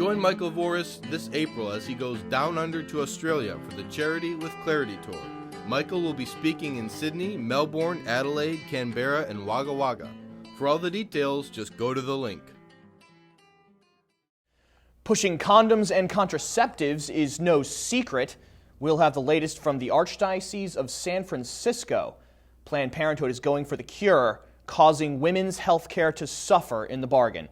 Join Michael Voris this April as he goes down under to Australia for the Charity with Clarity Tour. Michael will be speaking in Sydney, Melbourne, Adelaide, Canberra, and Wagga Wagga. For all the details, just go to the link. Pushing condoms and contraceptives is no secret. We'll have the latest from the Archdiocese of San Francisco. Planned Parenthood is going for the cure, causing women's health care to suffer in the bargain.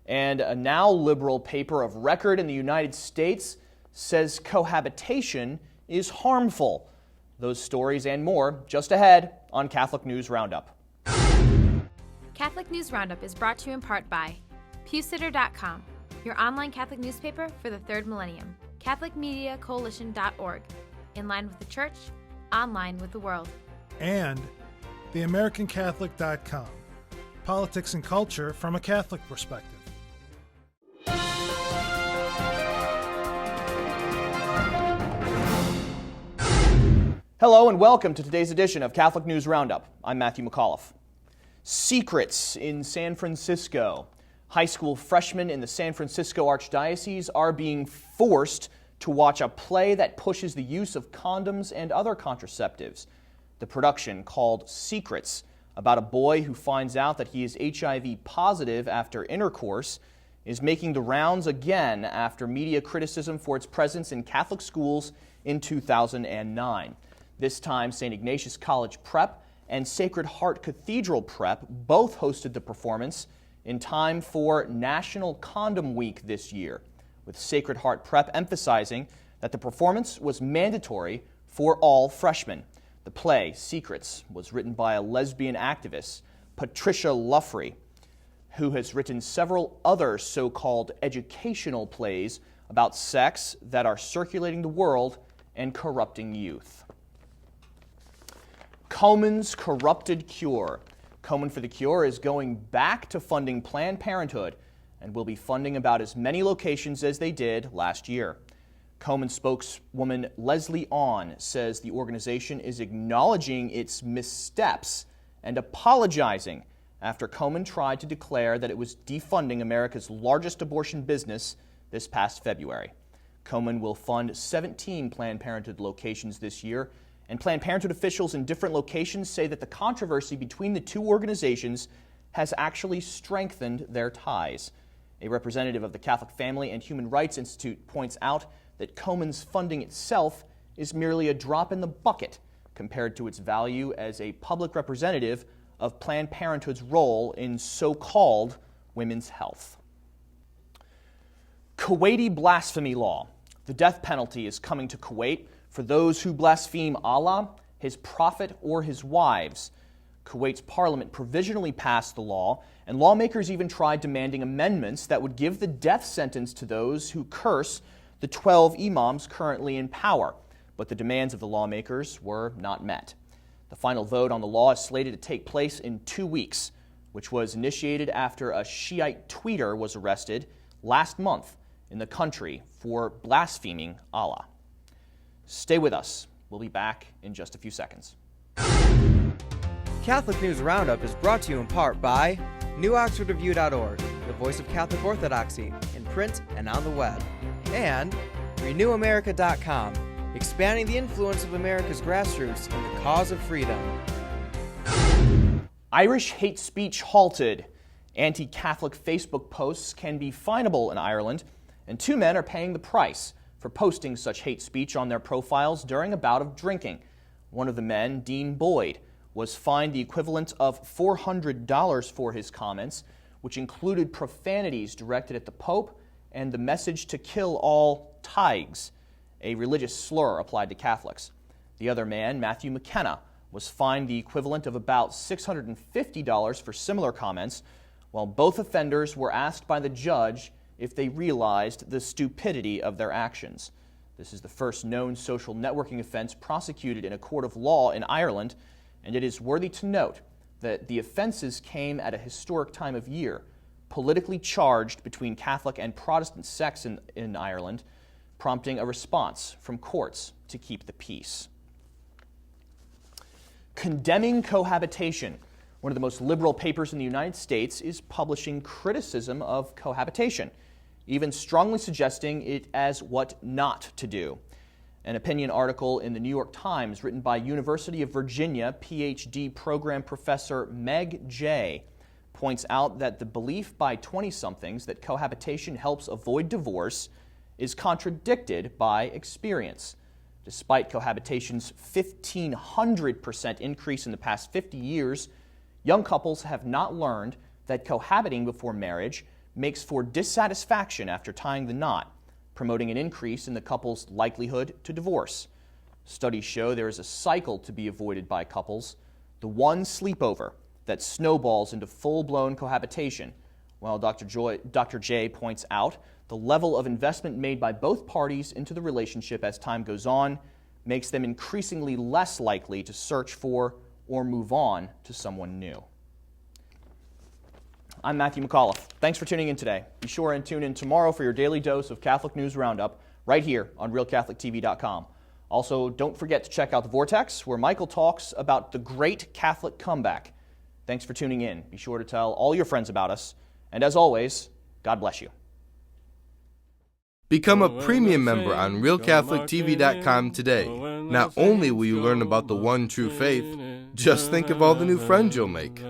And a now liberal paper of record in the United States says cohabitation is harmful. Those stories and more just ahead on Catholic News Roundup. Catholic News Roundup is brought to you in part by PewSitter.com, your online Catholic newspaper for the third millennium, CatholicMediaCoalition.org, in line with the Church, online with the world. And TheAmericanCatholic.com, politics and culture from a Catholic perspective. Hello and welcome to today's edition of Catholic News Roundup. I'm Matthew McAuliffe. Secrets in San Francisco. High school freshmen in the San Francisco Archdiocese are being forced to watch a play that pushes the use of condoms and other contraceptives. The production, called Secrets, about a boy who finds out that he is HIV positive after intercourse, is making the rounds again after media criticism for its presence in Catholic schools in 2009. This time, St. Ignatius College Prep and Sacred Heart Cathedral Prep both hosted the performance in time for National Condom Week this year, with Sacred Heart Prep emphasizing that the performance was mandatory for all freshmen. The play, Secrets, was written by a lesbian activist, Patricia Luffrey, who has written several other so-called educational plays about sex that are circulating the world and corrupting youth. Komen's corrupted cure. Komen for the Cure is going back to funding Planned Parenthood and will be funding about as many locations as they did last year. Komen spokeswoman Leslie Ahn says the organization is acknowledging its missteps and apologizing after Komen tried to declare that it was defunding America's largest abortion business this past February. Komen will fund 17 Planned Parenthood locations this year, and Planned Parenthood officials in different locations say that the controversy between the two organizations has actually strengthened their ties. A representative of the Catholic Family and Human Rights Institute points out that Komen's funding itself is merely a drop in the bucket compared to its value as a public representative of Planned Parenthood's role in so-called women's health. Kuwaiti Blasphemy Law. The death penalty is coming to Kuwait for those who blaspheme Allah, His Prophet, or His wives. Kuwait's parliament provisionally passed the law, and lawmakers even tried demanding amendments that would give the death sentence to those who curse the 12 imams currently in power. But the demands of the lawmakers were not met. The final vote on the law is slated to take place in 2 weeks, which was initiated after a Shiite tweeter was arrested last month in the country for blaspheming Allah. Stay with us. We'll be back in just a few seconds. Catholic News Roundup is brought to you in part by NewOxfordReview.org, the voice of Catholic Orthodoxy, in print and on the web, and RenewAmerica.com, expanding the influence of America's grassroots in the cause of freedom. Irish hate speech halted. Anti-Catholic Facebook posts can be finable in Ireland, and 2 men are paying the price for posting such hate speech on their profiles during a bout of drinking. One of the men, Dean Boyd, was fined the equivalent of $400 for his comments, which included profanities directed at the Pope and the message to kill all taigs, a religious slur applied to Catholics. The other man, Matthew McKenna, was fined the equivalent of about $650 for similar comments, while both offenders were asked by the judge if they realized the stupidity of their actions. This is the first known social networking offense prosecuted in a court of law in Ireland, and it is worthy to note that the offenses came at a historic time of year, politically charged between Catholic and Protestant sects in Ireland, prompting a response from courts to keep the peace. Condemning Cohabitation, one of the most liberal papers in the United States, is publishing criticism of cohabitation. even strongly suggesting it as what not to do. An opinion article in the New York Times written by University of Virginia PhD program professor Meg Jay points out that the belief by 20-somethings that cohabitation helps avoid divorce is contradicted by experience. Despite cohabitation's 1,500% increase in the past 50 years, young couples have not learned that cohabiting before marriage makes for dissatisfaction after tying the knot, promoting an increase in the couple's likelihood to divorce. Studies show there is a cycle to be avoided by couples, the one sleepover that snowballs into full-blown cohabitation. While Dr. J points out, the level of investment made by both parties into the relationship as time goes on makes them increasingly less likely to search for or move on to someone new. I'm Matthew McAuliffe. Thanks for tuning in today. Be sure and tune in tomorrow for your daily dose of Catholic News Roundup right here on RealCatholicTV.com. Also, don't forget to check out The Vortex, where Michael talks about the great Catholic comeback. Thanks for tuning in. Be sure to tell all your friends about us. And as always, God bless you. Become a premium member on RealCatholicTV.com today. Not only will you learn about the one true faith, just think of all the new friends you'll make.